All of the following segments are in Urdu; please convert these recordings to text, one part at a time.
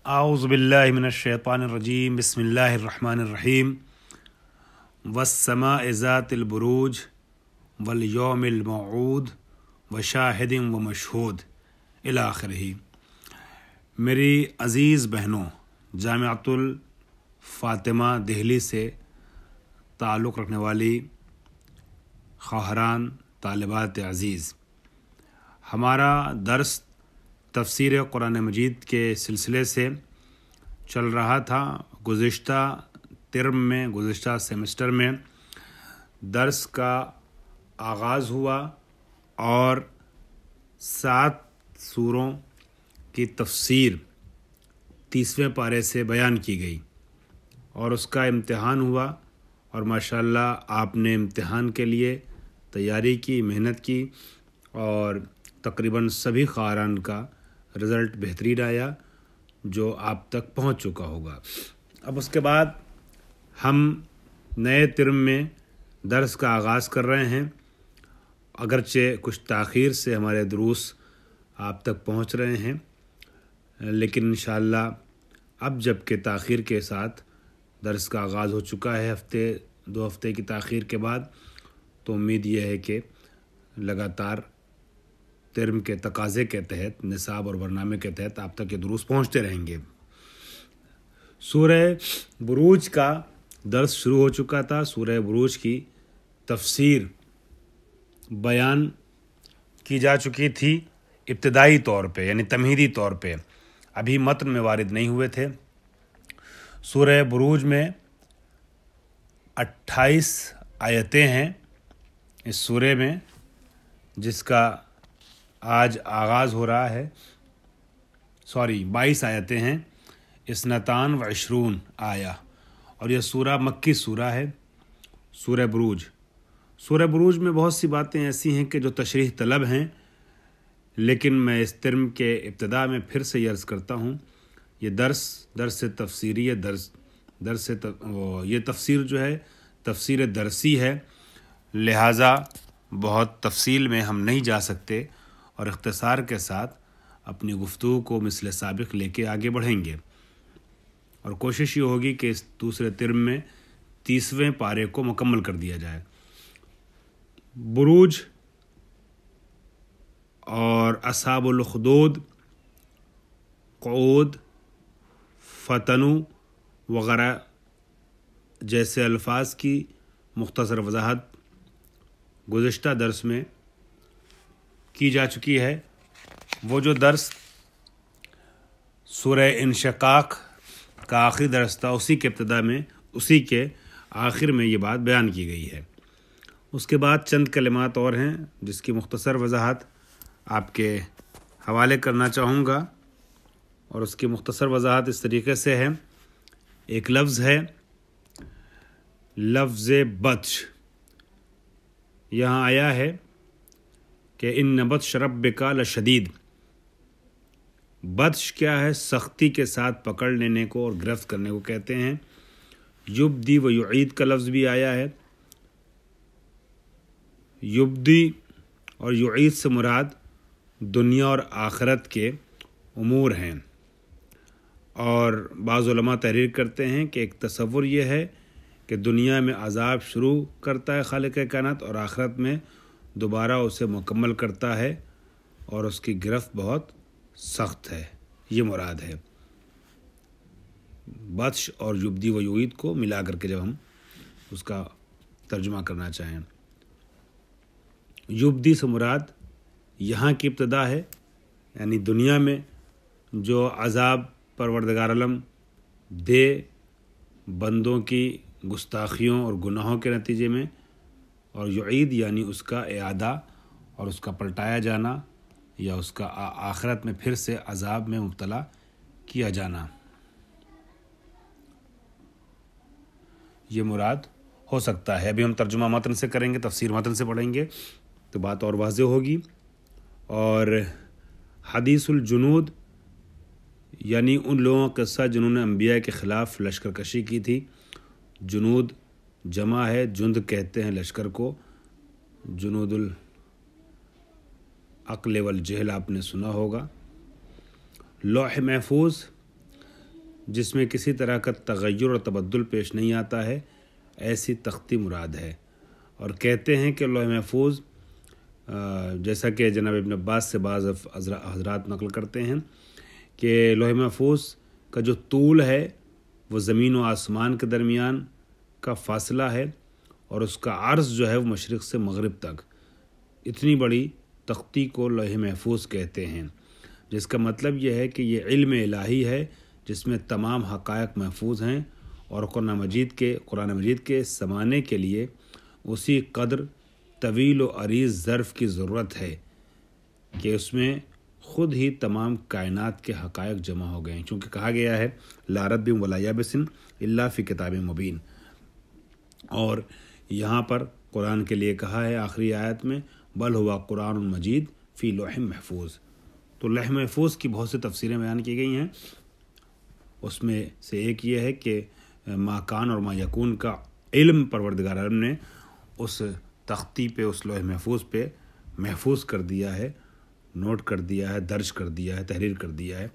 اعوذ باللہ من الشیطان الرجیم بسم اللہ الرحمن الرحیم والسماء ذات البروج والیوم الموعود وشاہد ومشہود الی آخرہ۔ میری عزیز بہنوں، جامعۃ الفاطمہ دہلی سے تعلق رکھنے والی خواہران طالبات عزیز، ہمارا درس تفسیر قرآن مجید کے سلسلے سے چل رہا تھا۔ گزشتہ ترم میں، گزشتہ سیمسٹر میں درس کا آغاز ہوا اور 7 سوروں کی تفسیر 30ویں پارے سے بیان کی گئی اور اس کا امتحان ہوا، اور ماشاءاللہ آپ نے امتحان کے لیے تیاری کی، محنت کی، اور تقریباً سبھی خواہران کا رزلٹ بہترین آیا جو آپ تک پہنچ چکا ہوگا۔ اب اس کے بعد ہم نئے ترم میں درس کا آغاز کر رہے ہیں، اگرچہ کچھ تاخیر سے ہمارے دروس آپ تک پہنچ رہے ہیں، لیکن انشاءاللہ اب جب کہ تاخیر کے ساتھ درس کا آغاز ہو چکا ہے، 2 ہفتے کی تاخیر کے بعد، تو امید یہ ہے کہ لگاتار ترم کے تقاضے کے تحت، نصاب اور برنامے کے تحت آپ تک یہ دروس پہنچتے رہیں گے۔ سورہ بروج کا درس شروع ہو چکا تھا۔ سورہ بروج کی تفسیر بیان کی جا چکی تھی ابتدائی طور پہ، یعنی تمہیدی طور پہ، ابھی متن میں وارد نہیں ہوئے تھے۔ سورہ بروج میں 28 آیتیں ہیں اس سورے میں، جس کا آج آغاز ہو رہا ہے۔ 22 آیتیں ہیں، 22 آیا، اور یہ سورہ مکی سورہ ہے، سورہ بروج۔ سورہ بروج میں بہت سی باتیں ایسی ہیں کہ جو تشریح طلب ہیں، لیکن میں اس ترم کے ابتدا میں پھر سے یہ عرض کرتا ہوں، یہ درس تفسیری ہے، یہ تفسیر جو ہے تفسیر درسی ہے، لہٰذا بہت تفصیل میں ہم نہیں جا سکتے اور اختصار کے ساتھ اپنی گفتگو کو مثل سابق لے کے آگے بڑھیں گے، اور کوشش یہ ہوگی کہ اس دوسرے ترم میں 30ویں پارے کو مکمل کر دیا جائے۔ بروج اور اصحاب الخدود، قعود، فتنو وغیرہ جیسے الفاظ کی مختصر وضاحت گزشتہ درس میں کی جا چکی ہے۔ وہ جو درس سورہ انشقاق کا آخری درس تھا، اسی کے آخر میں یہ بات بیان کی گئی ہے۔ اس کے بعد چند کلمات اور ہیں جس کی مختصر وضاحت آپ کے حوالے کرنا چاہوں گا، اور اس کی مختصر وضاحت اس طریقے سے ہے۔ ایک لفظ ہے لفظ بطش، یہاں آیا ہے کہ ان بطش ربک لشدید۔ بطش کیا ہے؟ سختی کے ساتھ پکڑ لینے کو اور گرفت کرنے کو کہتے ہیں۔ یبدی و یعید کا لفظ بھی آیا ہے۔ یبدی اور یعید سے مراد دنیا اور آخرت کے امور ہیں، اور بعض علماء تحریر کرتے ہیں کہ ایک تصور یہ ہے کہ دنیا میں عذاب شروع کرتا ہے خالق کائنات، اور آخرت میں دوبارہ اسے مکمل کرتا ہے، اور اس کی گرفت بہت سخت ہے، یہ مراد ہے۔ بطش اور یبدی و یعید کو ملا کر کے جب ہم اس کا ترجمہ کرنا چاہیں، یبدی سے مراد یہاں کی ابتدا ہے، یعنی دنیا میں جو عذاب پروردگار عالم دے بندوں کی گستاخیوں اور گناہوں کے نتیجے میں، اور یعید یعنی اس کا اعادہ اور اس کا پلٹایا جانا، یا اس کا آخرت میں پھر سے عذاب میں مبتلا کیا جانا، یہ مراد ہو سکتا ہے۔ ابھی ہم ترجمہ متن سے کریں گے، تفسیر متن سے پڑھیں گے تو بات اور واضح ہوگی۔ اور حدیث الجنود یعنی ان لوگوں کا قصہ جنہوں نے انبیاء کے خلاف لشکر کشی کی تھی۔ جنود جمع ہے، جند کہتے ہیں لشکر کو۔ جنود العقل والجہل آپ نے سنا ہوگا۔ لوح محفوظ جس میں کسی طرح کا تغیر اور تبدل پیش نہیں آتا ہے، ایسی تختی مراد ہے۔ اور کہتے ہیں کہ لوح محفوظ، جیسا کہ جناب ابن عباس سے بعض حضرات نقل کرتے ہیں کہ لوح محفوظ کا جو طول ہے وہ زمین و آسمان کے درمیان کا فاصلہ ہے، اور اس کا عرض جو ہے وہ مشرق سے مغرب تک، اتنی بڑی تختی کو لوح محفوظ کہتے ہیں، جس کا مطلب یہ ہے کہ یہ علم الہی ہے جس میں تمام حقائق محفوظ ہیں، اور قرآن مجید کے سمانے کے لیے اسی قدر طویل و عریض ظرف کی ضرورت ہے کہ اس میں خود ہی تمام کائنات کے حقائق جمع ہو گئے ہیں، چونکہ کہا گیا ہے لا رتب ولا یابس الا فی کتاب مبین۔ اور یہاں پر قرآن کے لیے کہا ہے آخری آیت میں بل ہوا قرآن مجید فی لوح محفوظ۔ تو لوح محفوظ کی بہت سی تفسیریں بیان کی گئی ہیں، اس میں سے ایک یہ ہے کہ ما کان اور ما یکون کا علم پروردگار عالم نے اس تختی پہ، اس لوح محفوظ پہ محفوظ کر دیا ہے، نوٹ کر دیا ہے، درج کر دیا ہے، تحریر کر دیا ہے،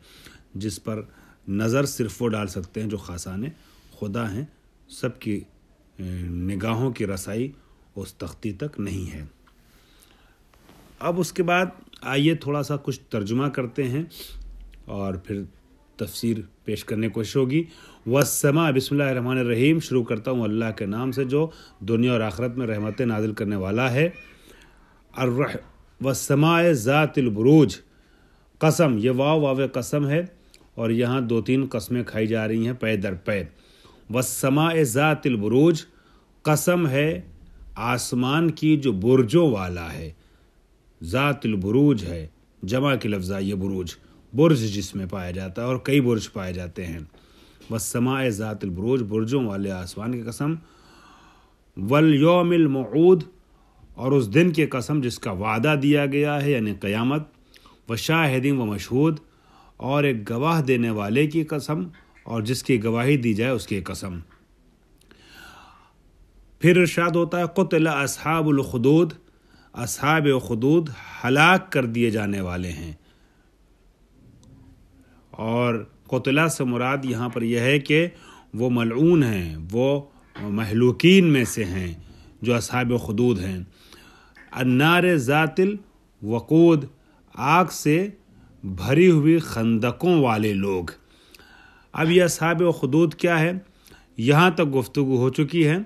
جس پر نظر صرف وہ ڈال سکتے ہیں جو خاصان خدا ہیں، سب کی نگاہوں کی رسائی اس تختی تک نہیں ہے۔ اب اس کے بعد آئیے تھوڑا سا کچھ ترجمہ کرتے ہیں اور پھر تفسیر پیش کرنے کی کوشش ہوگی۔ والسماء، بسم اللہ الرحمن الرحیم، شروع کرتا ہوں اللہ کے نام سے جو دنیا اور آخرت میں رحمتیں نازل کرنے والا ہے۔ والسماء ذات البروج، قسم، یہ واو قسم ہے، اور یہاں 2-3 قسمیں کھائی جا رہی ہیں پے در پے۔ والسماء ذات البروج، قسم ہے آسمان کی جو برجوں والا ہے، ذات البروج ہے، جمع کی لفظ ہے یہ بروج، برج جس میں پایا جاتا ہے، اور کئی برج پائے جاتے ہیں۔ والسماء ذات البروج، برجوں والے آسمان کی قسم۔ والیوم الموعود، اور اس دن کی قسم جس کا وعدہ دیا گیا ہے یعنی قیامت۔ وشاہد و مشہود، اور ایک گواہ دینے والے کی قسم، اور جس کی گواہی دی جائے اس کی قسم۔ پھر ارشاد ہوتا ہے قتل اصحاب الخدود، اصحاب خدود ہلاک کر دیے جانے والے ہیں۔ اور قتلہ سے مراد یہاں پر یہ ہے کہ وہ ملعون ہیں، وہ مہلوکین میں سے ہیں جو اصحاب خدود ہیں۔ النار ذات الوقود، آگ سے بھری ہوئی خندقوں والے لوگ۔ اب یہ اصحاب خدود کیا ہے، یہاں تک گفتگو ہو چکی ہے،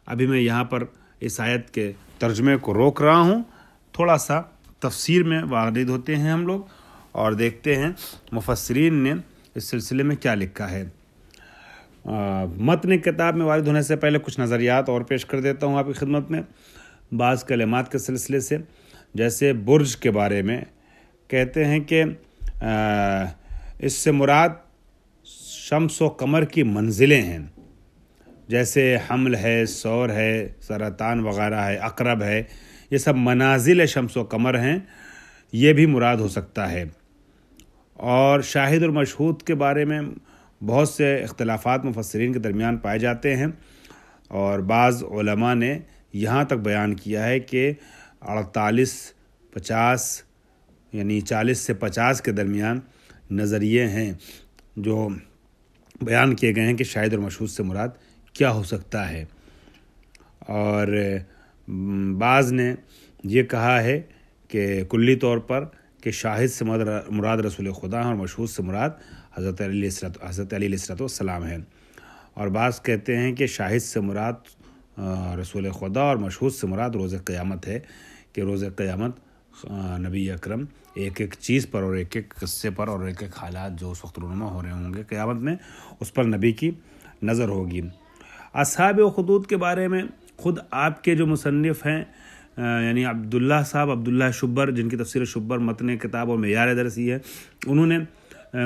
ابھی میں یہاں پر اس آیت کے ترجمے کو روک رہا ہوں، تھوڑا سا تفسیر میں وارد ہوتے ہیں ہم لوگ اور دیکھتے ہیں مفسرین نے اس سلسلے میں کیا لکھا ہے۔ متن کتاب میں وارد ہونے سے پہلے کچھ نظریات اور پیش کر دیتا ہوں آپ کی خدمت میں بعض کلمات کے سلسلے سے۔ جیسے برج کے بارے میں کہتے ہیں کہ اس سے مراد شمس و قمر کی منزلیں ہیں، جیسے حمل ہے، سور ہے، سرطان وغیرہ ہے، عقرب ہے، یہ سب منازل شمس و قمر ہیں، یہ بھی مراد ہو سکتا ہے۔ اور شاہد اور مشہود کے بارے میں بہت سے اختلافات مفسرین کے درمیان پائے جاتے ہیں، اور بعض علماء نے یہاں تک بیان کیا ہے کہ 48-50 یعنی 40 سے 50 کے درمیان نظریے ہیں جو بیان کیے گئے ہیں کہ شاہد اور مشہود سے مراد کیا ہو سکتا ہے۔ اور بعض نے یہ کہا ہے کہ کلی طور پر کہ شاہد سے مراد رسول خدا ہیں اور مشہود سے مراد حضرت علی علیہ السلام ہیں، اور بعض کہتے ہیں کہ شاہد سے مراد رسول خدا اور مشہود سے مراد روز قیامت ہے، کہ روز قیامت نبی اکرم ایک ایک چیز پر اور ایک ایک قصے پر اور ایک ایک حالات جو اس وقت رونما ہو رہے ہوں گے قیامت میں، اس پر نبی کی نظر ہوگی۔ اصحاب خدود کے بارے میں خود آپ کے جو مصنف ہیں یعنی عبداللہ شبر، جن کی تفسیر شبر متن کتاب اور معیار درسی ہے، انہوں نے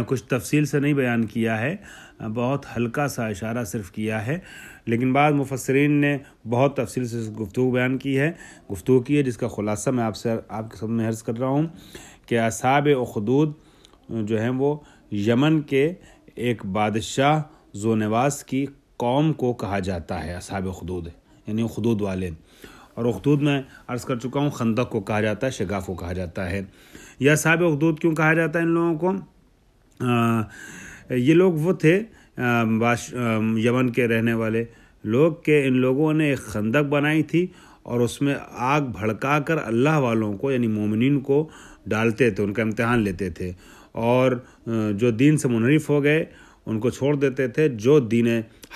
کچھ تفصیل سے نہیں بیان کیا ہے، بہت ہلکا سا اشارہ صرف کیا ہے، لیکن بعض مفسرین نے بہت تفصیل سے گفتگو کی ہے، جس کا خلاصہ میں آپ کے سامنے عرض کر رہا ہوں کہ اصحاب خدود جو ہیں وہ یمن کے ایک بادشاہ ذونواس کی قوم کو کہا جاتا ہے، اصحاب خدود یعنی خدود والے۔ اور اخدود میں عرض کر چکا ہوں خندق کو کہا جاتا ہے، شگاف کو کہا جاتا ہے۔ یہ اصحاب اخدود کیوں کہا جاتا ہے ان لوگوں کو؟ یہ لوگ وہ تھے یمن کے رہنے والے لوگ کہ ان لوگوں نے ایک خندق بنائی تھی اور اس میں آگ بھڑکا کر اللہ والوں کو یعنی مومنین کو ڈالتے تھے، ان کا امتحان لیتے تھے، اور جو دین سے منحرف ہو گئے ان کو چھوڑ دیتے تھے، جو دین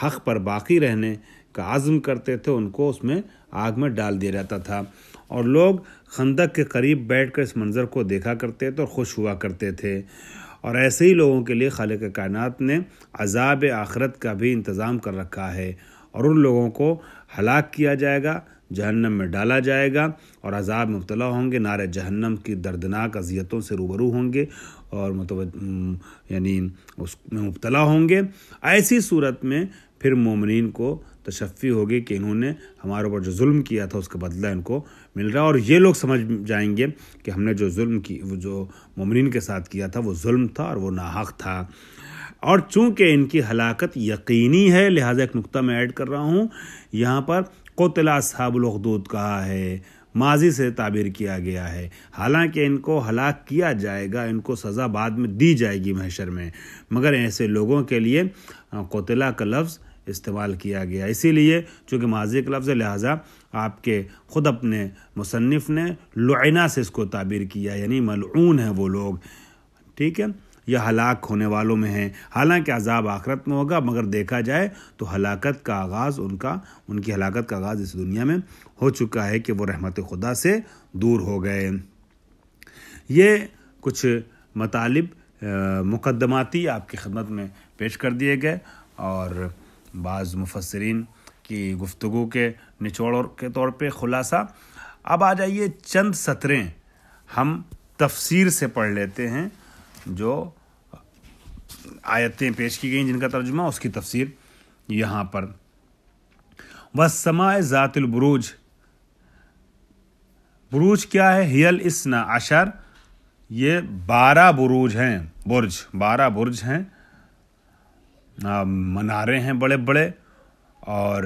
حق پر باقی رہنے کا عزم کرتے تھے ان کو اس میں آگ میں ڈال دیا جاتا تھا، اور لوگ خندق کے قریب بیٹھ کر اس منظر کو دیکھا کرتے تھے اور خوش ہوا کرتے تھے۔ اور ایسے ہی لوگوں کے لیے خالق کائنات نے عذاب آخرت کا بھی انتظام کر رکھا ہے، اور ان لوگوں کو ہلاک کیا جائے گا، جہنم میں ڈالا جائے گا اور عذاب میں مبتلا ہوں گے، نار جہنم کی دردناک اذیتوں سے روبرو ہوں گے اور یعنی اس میں مبتلا ہوں گے۔ ایسی صورت میں پھر مومنین کو تشفی ہوگی کہ انہوں نے ہمارے اوپر جو ظلم کیا تھا اس کا بدلہ ان کو مل رہا ہے، اور یہ لوگ سمجھ جائیں گے کہ ہم نے جو ظلم کی جو مومنین کے ساتھ کیا تھا وہ ظلم تھا اور وہ ناحق تھا۔ اور چونکہ ان کی ہلاکت یقینی ہے لہٰذا ایک نقطہ میں ایڈ کر رہا ہوں، یہاں پر قتل اصحاب الاخدود کہا ہے، ماضی سے تعبیر کیا گیا ہے، حالانکہ ان کو ہلاک کیا جائے گا، ان کو سزا بعد میں دی جائے گی محشر میں، مگر ایسے لوگوں کے لیے قتلہ کا لفظ استعمال کیا گیا، اسی لیے چونکہ ماضی کا لفظ ہے لہٰذا آپ کے خود اپنے مصنف نے لعنا سے اس کو تعبیر کیا، یعنی ملعون ہیں وہ لوگ، ٹھیک ہے، یا ہلاک ہونے والوں میں ہیں، حالانکہ عذاب آخرت میں ہوگا، مگر دیکھا جائے تو ہلاکت کا آغاز ان کی ہلاکت کا آغاز اس دنیا میں ہو چکا ہے کہ وہ رحمت خدا سے دور ہو گئے۔ یہ کچھ مطالب مقدماتی آپ کی خدمت میں پیش کر دیے گئے، اور بعض مفسرین کی گفتگو کے نچوڑ کے طور پہ خلاصہ۔ اب آ جائیے چند سطریں ہم تفسیر سے پڑھ لیتے ہیں، جو آیتیں پیش کی گئیں جن کا ترجمہ، اس کی تفسیر یہاں پر۔ وَالسَّمَاءِ ذَاتِ الْبُرُوجِ، بروج کیا ہے؟ ہی الاثنا عشر، یہ 12 بروج ہیں، 12 برج ہیں، منارے ہیں بڑے بڑے، اور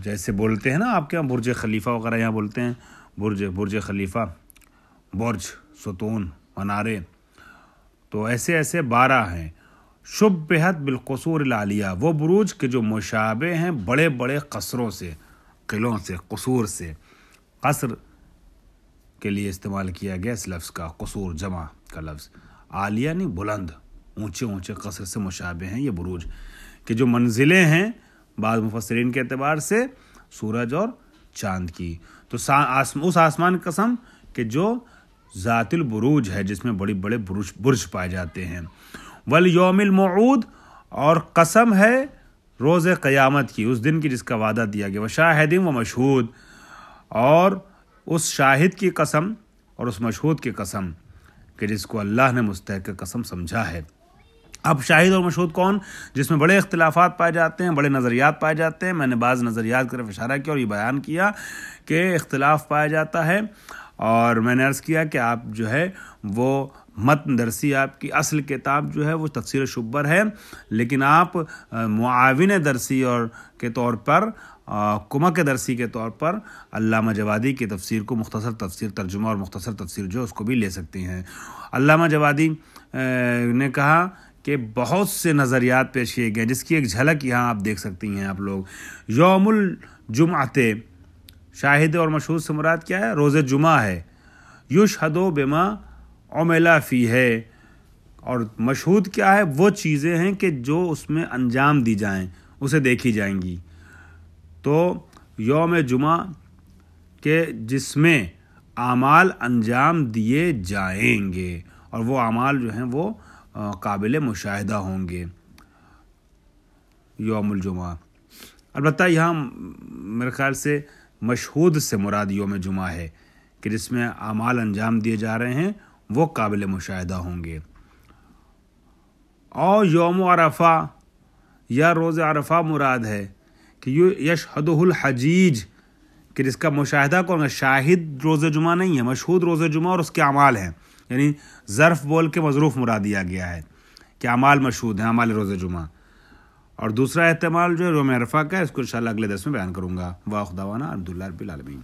جیسے بولتے ہیں نا آپ کے یہاں برج خلیفہ وغیرہ یہاں بولتے ہیں، برج خلیفہ، برج، ستون، منارے، تو ایسے 12 ہیں۔ شبہت بالقصور العالیہ، وہ بروج کے جو مشابہ ہیں بڑے بڑے قصروں سے، قلعوں سے، قصور سے، قصر کے لیے استعمال کیا گیا اس لفظ کا، قصور جمع کا لفظ، عالیہ نہیں بلند، اونچے قصر سے مشابہ ہیں یہ بروج، کہ جو منزلیں ہیں بعض مفسرین کے اعتبار سے سورج اور چاند کی، تو اس آسمان کی قسم کہ جو ذات البروج ہے، جس میں بڑے بڑے برج پائے جاتے ہیں۔ والیوم الموعود، اور قسم ہے روز قیامت کی، اس دن کی جس کا وعدہ دیا گیا، وشاہد و مشہود، اور اس شاہد کی قسم اور اس مشہود کی قسم کہ جس کو اللہ نے مستحق قسم سمجھا ہے۔ اب شاہد اور مشہود کون؟ جس میں بڑے اختلافات پائے جاتے ہیں، بڑے نظریات پائے جاتے ہیں، میں نے بعض نظریات کی طرف اشارہ کیا اور یہ بیان کیا کہ اختلاف پایا جاتا ہے، اور میں نے عرض کیا کہ آپ جو ہے وہ متن درسی، آپ کی اصل کتاب جو ہے وہ تفسیر شبر ہے، لیکن آپ معاون درسی اور کے طور پر، کمک درسی کے طور پر علامہ جوادی کی تفسیر کو مختصر تفسیر ترجمہ اور مختصر تفسیر جو اس کو بھی لے سکتے ہیں۔ علامہ جوادی نے کہا کہ بہت سے نظریات پیش کیے گئے، جس کی ایک جھلک یہاں آپ دیکھ سکتی ہیں آپ لوگ۔ یوم الجمعہ، شاہد اور مشہود سے مراد کیا ہے؟ روز جمعہ ہے۔ یشہد بما عمل فیہ، اور مشہود کیا ہے؟ وہ چیزیں ہیں کہ جو اس میں انجام دی جائیں، اسے دیکھی جائیں گی۔ تو یوم جمعہ کے جس میں اعمال انجام دیے جائیں گے، اور وہ اعمال جو ہیں وہ قابل مشاہدہ ہوں گے یوم الجمعہ۔ البتہ یہاں میرے خیال سے مشہود سے مراد یوم جمعہ ہے کہ جس میں اعمال انجام دیے جا رہے ہیں وہ قابل مشاہدہ ہوں گے۔ اور یوم عرفہ یا روز عرفہ مراد ہے کہ یشہدہ الحجیج، کہ جس کا مشاہدہ کون ہے؟ شاہد روز جمعہ نہیں ہے، مشہود روز جمعہ اور اس کے اعمال ہیں، یعنی ظرف بول کے مظروف مراد دیا گیا ہے کہ اعمال مشہود ہیں، اعمال روز جمعہ۔ اور دوسرا احتمال جو ہے یوم عرفہ کا ہے، اس کو انشاءاللہ اگلے درس میں بیان کروں گا۔ واخر دعوانا الحمدللہ رب العالمین۔